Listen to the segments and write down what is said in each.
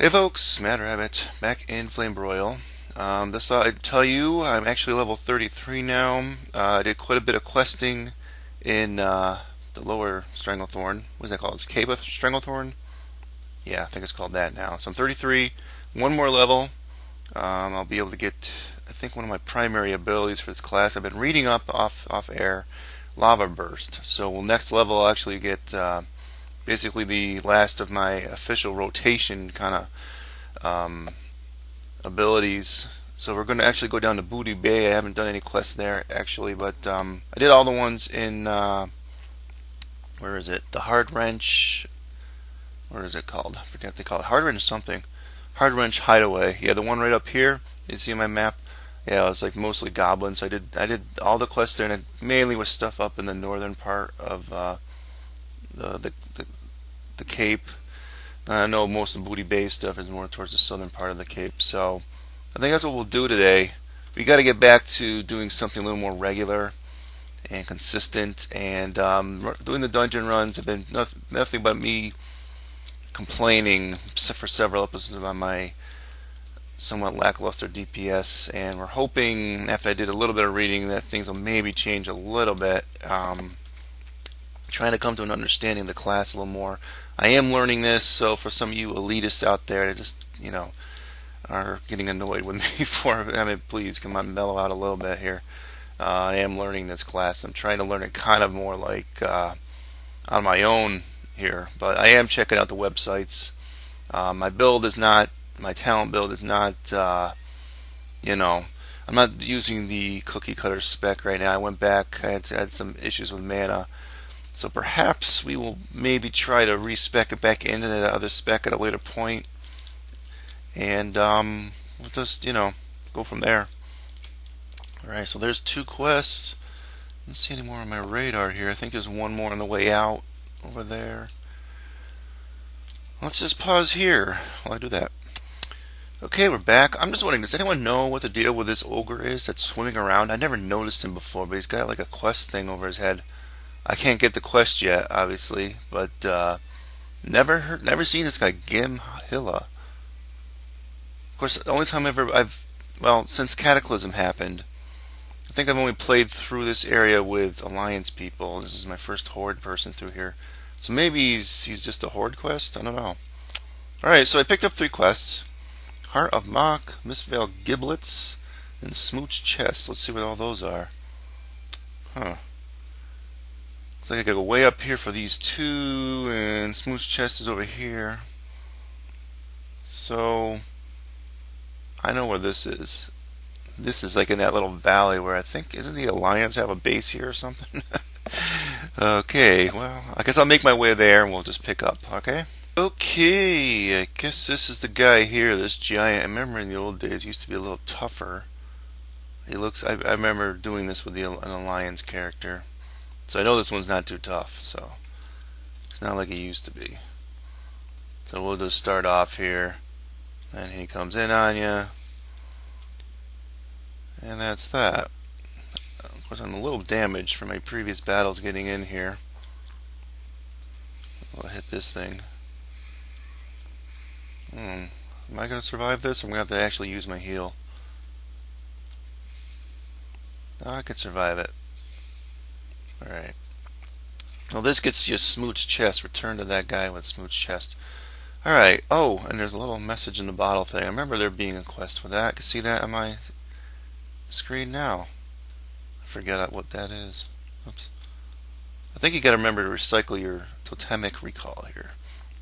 Hey folks, Mad Rabbit, back in Flamebroil. Just thought I'd tell you I'm actually level 33 now. I did quite a bit of questing in the lower Stranglethorn. What's that called? Cave of Stranglethorn? Yeah, I think it's called that now. So I'm 33, one more level. I'll be able to get, I think, one of my primary abilities for this class. I've been reading up off air, Lava Burst. So next level I'll actually get basically the last of my official rotation kind of abilities. So we're going to actually go down to Booty Bay. I haven't done any quests there actually, but I did all the ones in where is it? The Hard Wrench. What is it called? I forget what they call it. Hard Wrench something. Hard Wrench Hideaway. Yeah, the one right up here. You see my map? Yeah, it was like mostly goblins. I did all the quests there, and it mainly was stuff up in the northern part of the, the the the Cape. I know most of the Booty Bay stuff is more towards the southern part of the Cape, so I think that's what we'll do today. We got to get back to doing something a little more regular and consistent, and doing the dungeon runs have been nothing but me complaining for several episodes about my somewhat lackluster DPS, and we're hoping after I did a little bit of reading that things will maybe change a little bit. Trying to come to an understanding of the class a little more. I am learning this, so for some of you elitists out there that just, are getting annoyed with me please come on, mellow out a little bit here. I am learning this class. I'm trying to learn it kind of more like on my own here, but I am checking out the websites. My talent build is not, I'm not using the cookie cutter spec right now. I went back, I had some issues with mana. So perhaps we will maybe try to respec it back into the other spec at a later point, and we'll just go from there. All right, so there's two quests. I don't see any more on my radar here. I think there's one more on the way out over there. Let's just pause here while I do that. Okay, we're back. I'm just wondering, does anyone know what the deal with this ogre is that's swimming around? I never noticed him before, but he's got like a quest thing over his head. I can't get the quest yet, obviously, but never seen this guy Gim Hilla. Of course, the only time since Cataclysm happened, I think I've only played through this area with Alliance people. This is my first Horde person through here, so maybe he's just a Horde quest. I don't know. All right, so I picked up 3 quests: Heart of Mock, Mistveil Giblets, and Smooch Chest. Let's see what all those are. Huh. Looks like I gotta go way up here for these 2, and Smooch Chest is over here. So I know where this is. This is like in that little valley where I think, isn't the Alliance have a base here or something? Okay, well, I guess I'll make my way there and we'll just pick up, okay? Okay, I guess this is the guy here, this giant. I remember in the old days he used to be a little tougher. I remember doing this with an Alliance character. So I know this one's not too tough, so it's not like it used to be. So we'll just start off here, and he comes in on you, and that's that. Of course, I'm a little damaged from my previous battles getting in here. I'll hit this thing. Am I going to survive this? I'm going to have to actually use my heal. No, I can survive it. Alright. Well, this gets you a Smooch Chest. Return to that guy with Smooch Chest. Alright. Oh, and there's a little message in the bottle thing. I remember there being a quest for that. I can see that on my screen now. I forget what that is. Oops. I think you got to remember to recycle your totemic recall here.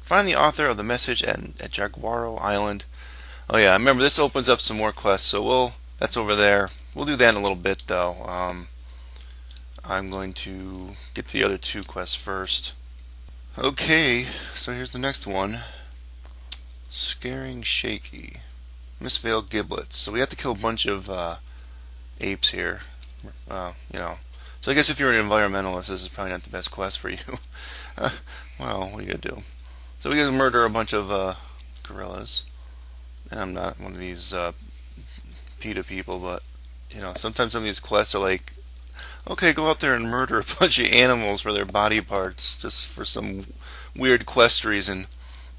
Find the author of the message at Jaguar Island. Oh yeah, I remember this opens up some more quests, so that's over there. We'll do that in a little bit though. I'm going to get the other 2 quests first. Okay, so here's the next one. Scaring Shaky. Mistveil Giblets. So we have to kill a bunch of apes here. So I guess if you're an environmentalist, this is probably not the best quest for you. Well, what are you going to do? So we got to murder a bunch of gorillas. And I'm not one of these PETA people, but sometimes some of these quests are like, okay, go out there and murder a bunch of animals for their body parts just for some weird quest reason.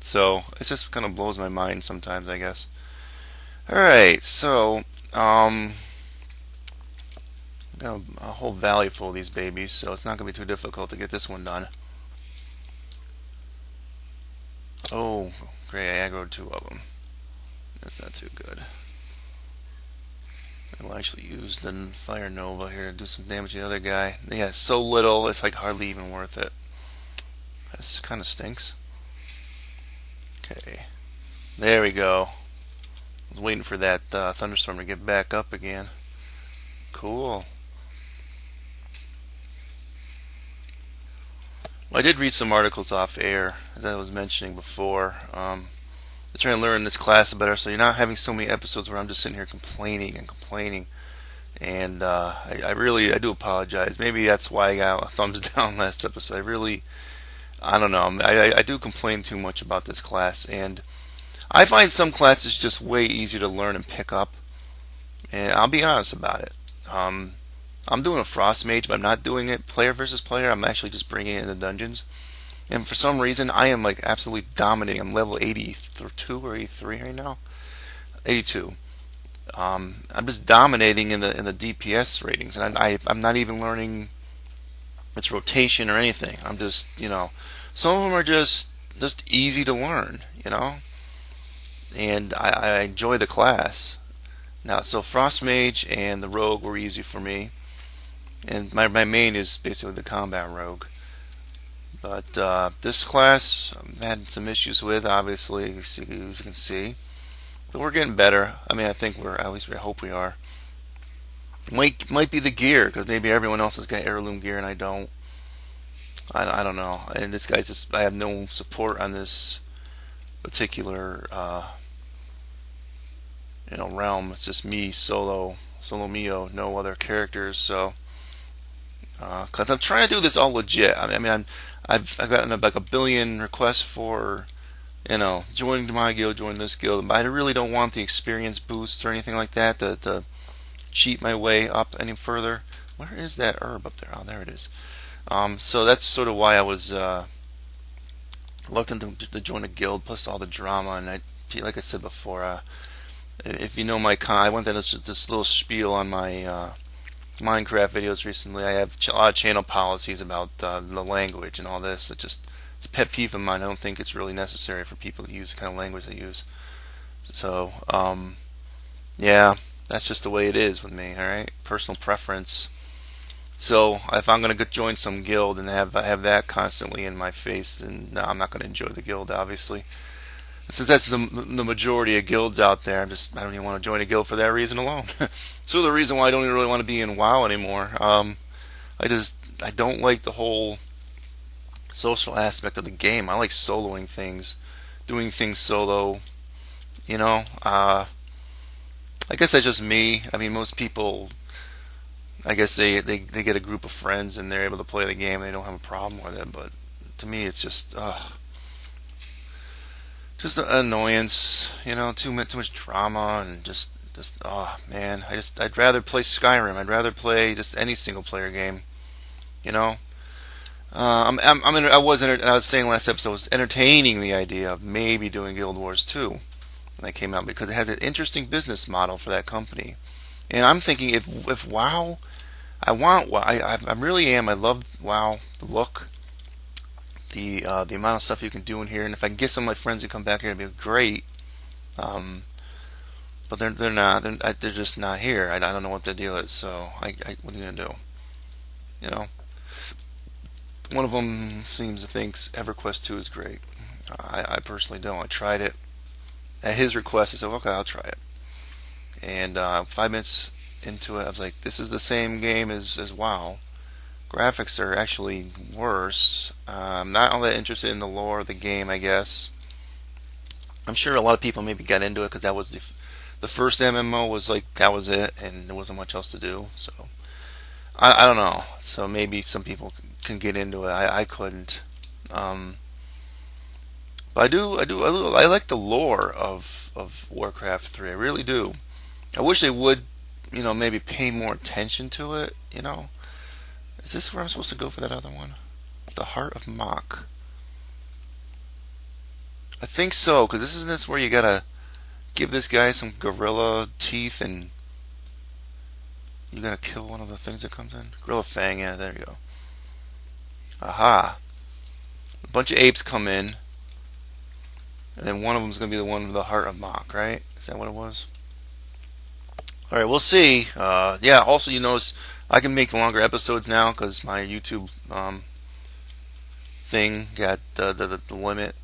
So it just kind of blows my mind sometimes, I guess. All right, so um, got a whole valley full of these babies, so it's not gonna be too difficult to get this one done. Oh, great! I aggroed two of them. That's not too good. I'll actually use the Fire Nova here to do some damage to the other guy. Yeah, so little, it's like hardly even worth it. This kind of stinks. Okay, there we go. I was waiting for that thunderstorm to get back up again. Cool. Well, I did read some articles off air, as I was mentioning before. I'm trying to learn this class better, so you're not having so many episodes where I'm just sitting here complaining and complaining. And I do apologize. Maybe that's why I got a thumbs down last episode. I don't know. I do complain too much about this class, and I find some classes just way easier to learn and pick up. And I'll be honest about it. I'm doing a Frost Mage, but I'm not doing it player versus player. I'm actually just bringing it into dungeons. And for some reason, I am like absolutely dominating. I'm level 82 or 83 right now. 82. I'm just dominating in the DPS ratings, and I'm not even learning its rotation or anything. I'm just, some of them are just easy to learn, and I enjoy the class. Now, so Frost Mage and the Rogue were easy for me, and my main is basically the Combat Rogue. But this class I've had some issues with, obviously, as you can see. But we're getting better. I mean, I think at least we hope we are. Might be the gear, because maybe everyone else has got heirloom gear and I don't. I don't know. And this guy's just, I have no support on this particular realm. It's just me solo mio, no other characters. So because I'm trying to do this all legit. I've gotten like a billion requests for join my guild, join this guild, but I really don't want the experience boost or anything like that to cheat my way up any further. Where is that herb up there? Oh, there it is. So that's sort of why I was reluctant to join a guild, plus all the drama. And like I said before, if you know I went into this little spiel on my Minecraft videos recently. I have a lot of channel policies about the language and all this. It's a pet peeve of mine. I don't think it's really necessary for people to use the kind of language they use. So, yeah, that's just the way it is with me. All right, personal preference. So if I'm going to join some guild and have that constantly in my face, then no, I'm not going to enjoy the guild, obviously. Since that's the majority of guilds out there, I don't even want to join a guild for that reason alone. So the reason why I don't even really want to be in WoW anymore. I don't like the whole social aspect of the game. I like soloing things, doing things solo. I guess that's just me. I mean, most people, I guess they get a group of friends and they're able to play the game. They don't have a problem with it. But to me, it's just an annoyance. Too much drama and just oh man. I'd rather play Skyrim. I'd rather play just any single player game. I was saying last episode, I was entertaining the idea of maybe doing Guild Wars 2 when that came out, because it has an interesting business model for that company. And I'm thinking, if WoW, I want WoW. I really am. I love WoW, the look, the amount of stuff you can do in here, and if I can get some of my friends to come back here, it'd be great. But they're not. They're just not here. I don't know what the deal is. So what are you gonna do? One of them seems to think EverQuest 2 is great. I personally don't. I tried it at his request. I said, okay, I'll try it. And 5 minutes into it, I was like, this is the same game as WoW. Graphics are actually worse. I'm not all that interested in the lore of the game, I guess. I'm sure a lot of people maybe got into it because that was the first MMO was like, that was it, and there wasn't much else to do. So I don't know. So maybe some people can get into it. I couldn't. But I like the lore of Warcraft 3. I really do. I wish they would, maybe pay more attention to it. Is this where I'm supposed to go for that other one? The Heart of Mach. I think so, because isn't this where you gotta give this guy some gorilla teeth and you gotta kill one of the things that comes in? Gorilla Fang, yeah, there you go. Aha. A bunch of apes come in, and then one of them is gonna be the one with the Heart of Mach, right? Is that what it was? Alright, we'll see. Yeah, also you notice I can make longer episodes now because my YouTube thing got the limit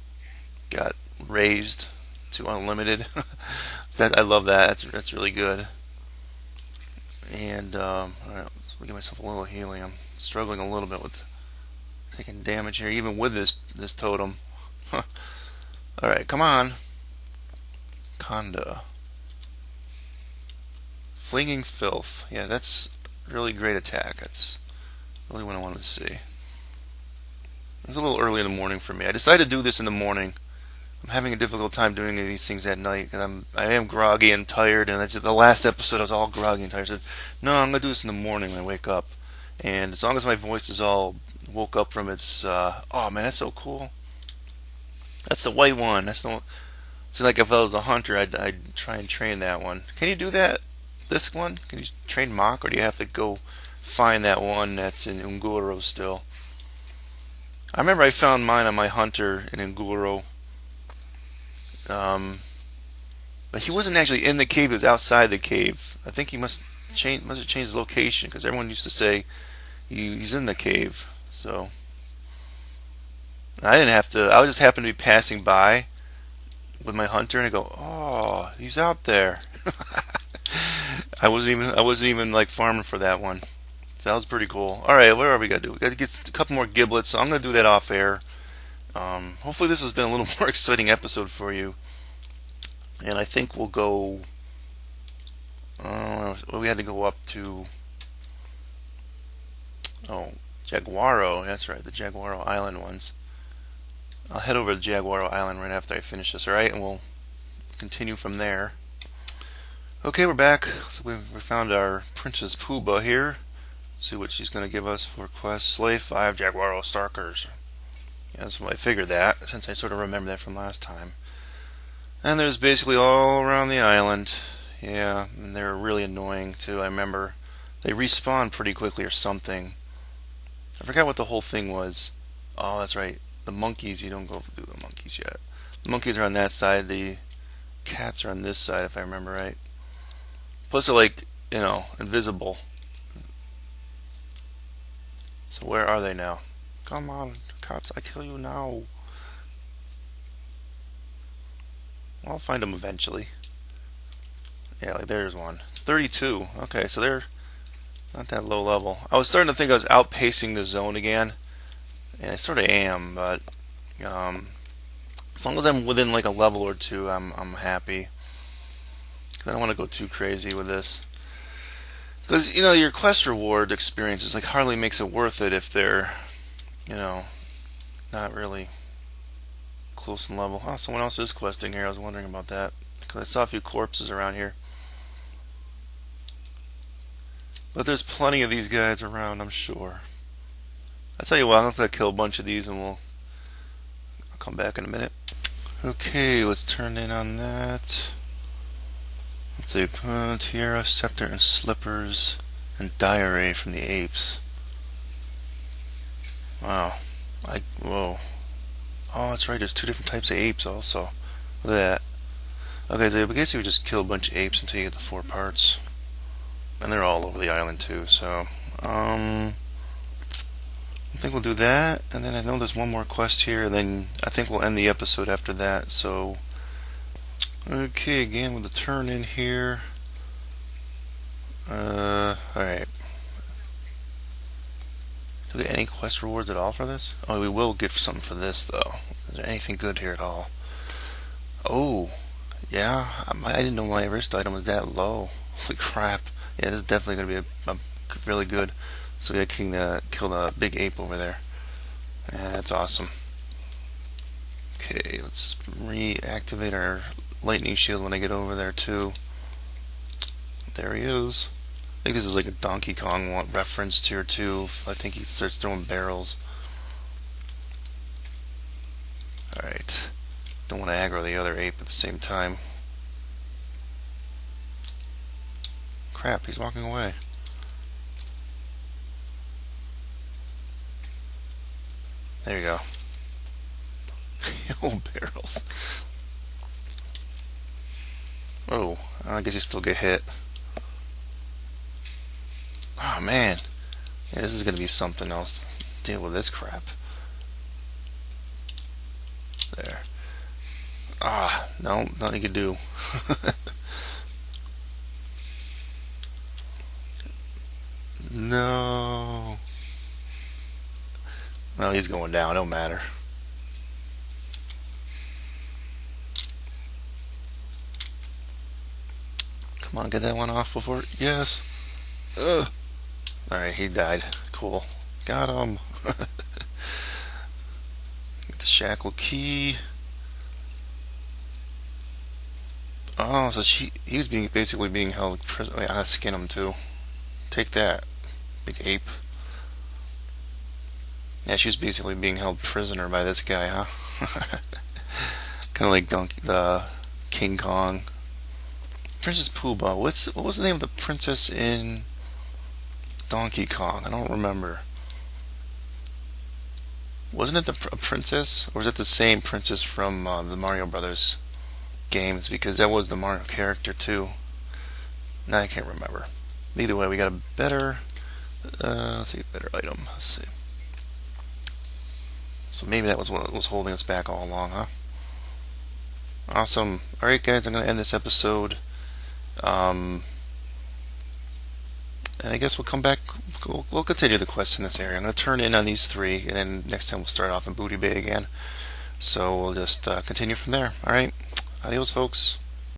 got raised to unlimited. So I love that. That's really good. And all right, let's give myself a little healing. I'm struggling a little bit with taking damage here, even with this totem. All right, come on, Conda. Flinging Filth. Yeah, that's really great attack. That's really what I wanted to see. It's a little early in the morning for me. I decided to do this in the morning. I'm having a difficult time doing these things at night because I am groggy and tired. And that's the last episode. I was all groggy and tired. I said, no, I'm gonna do this in the morning when I wake up. And as long as my voice is all woke up from its, oh man, that's so cool. That's the white one. That's the one. It's like if I was a hunter, I'd try and train that one. Can you do that? This one? Can you train Mach, or do you have to go find that one that's in Unguro still? I remember I found mine on my hunter in Unguro. But he wasn't actually in the cave; he was outside the cave. I think he must have changed his location because everyone used to say he's in the cave. So I didn't have to. I just happened to be passing by with my hunter, and I go, "Oh, he's out there." I wasn't even like farming for that one. So that was pretty cool. All right, what are we gonna do? We got to get a couple more giblets. So I'm gonna do that off air. Hopefully this has been a little more exciting episode for you. And I think we'll go. We had to go up to. Oh, Jaguaro. That's right, the Jaguar Island ones. I'll head over to Jaguar Island right after I finish this. All right, and we'll continue from there. Okay, we're back. So we found our Princess Pooba here. See what she's going to give us for quest Slay 5 Jaguaro Stalkers. Yeah, that's what I figured that, since I sort of remember that from last time. And there's basically all around the island. Yeah, and they're really annoying too. I remember they respawn pretty quickly or something. I forgot what the whole thing was. Oh, that's right. The monkeys, you don't go do the monkeys yet. The monkeys are on that side. The cats are on this side, if I remember right. Plus they're like, invisible. So where are they now? Come on, cats, I kill you now. I'll find them eventually. Yeah, like there's one. 32. Okay, so they're not that low level. I was starting to think I was outpacing the zone again, and I sort of am, but as long as I'm within like a level or two, I'm happy. I don't want to go too crazy with this. Because, your quest reward experiences like hardly makes it worth it if they're, not really close in level. Oh, someone else is questing here. I was wondering about that. Because I saw a few corpses around here. But there's plenty of these guys around, I'm sure. I'll tell you what, I'm going to kill a bunch of these and I'll come back in a minute. Okay, let's turn in on that. Let's see, tiara, scepter, and slippers, and diary from the apes. Wow. Whoa. Oh, that's right, there's two different types of apes also. Look at that. Okay, so I guess you would just kill a bunch of apes until you get the 4 parts. And they're all over the island too, so I think we'll do that, and then I know there's one more quest here, and then I think we'll end the episode after that, so okay, again with the turn in here. Alright. Do we get any quest rewards at all for this? Oh, we will get something for this though. Is there anything good here at all? Oh, yeah, I didn't know my wrist item was that low. Holy crap. Yeah, this is definitely going to be a really good. So we gotta kill the big ape over there. Yeah, that's awesome. Okay, let's reactivate our lightning shield when I get over there too. There he is. I think this is like a Donkey Kong reference here too. I think he starts throwing barrels. Alright. Don't want to aggro the other ape at the same time. Crap, he's walking away. There you go. Old barrels. Oh, I guess you still get hit. Oh man. Yeah, this is gonna be something else. Deal with this crap. There. Ah, no, nothing you can do. No. No, he's going down. Don't matter. Come on, get that one off before. Yes. Ugh. Alright, he died. Cool. Got him. Get the shackle key. Oh, so he was basically being held prisoner. I gotta skin him too. Take that, big ape. Yeah, she was basically being held prisoner by this guy, huh? Kind of like the King Kong. Princess Poobah. What was the name of the princess in Donkey Kong? I don't remember. Wasn't it a princess, or was it the same princess from the Mario Brothers games? Because that was the Mario character too. Now I can't remember. Either way, we got a better. Let's see, better item. Let's see. So maybe that was what was holding us back all along, huh? Awesome. Alright guys, I'm going to end this episode. And I guess we'll come back, we'll continue the quest in this area. I'm going to turn in on these 3, and then next time we'll start off in Booty Bay again. So we'll just continue from there. Alright, adios folks.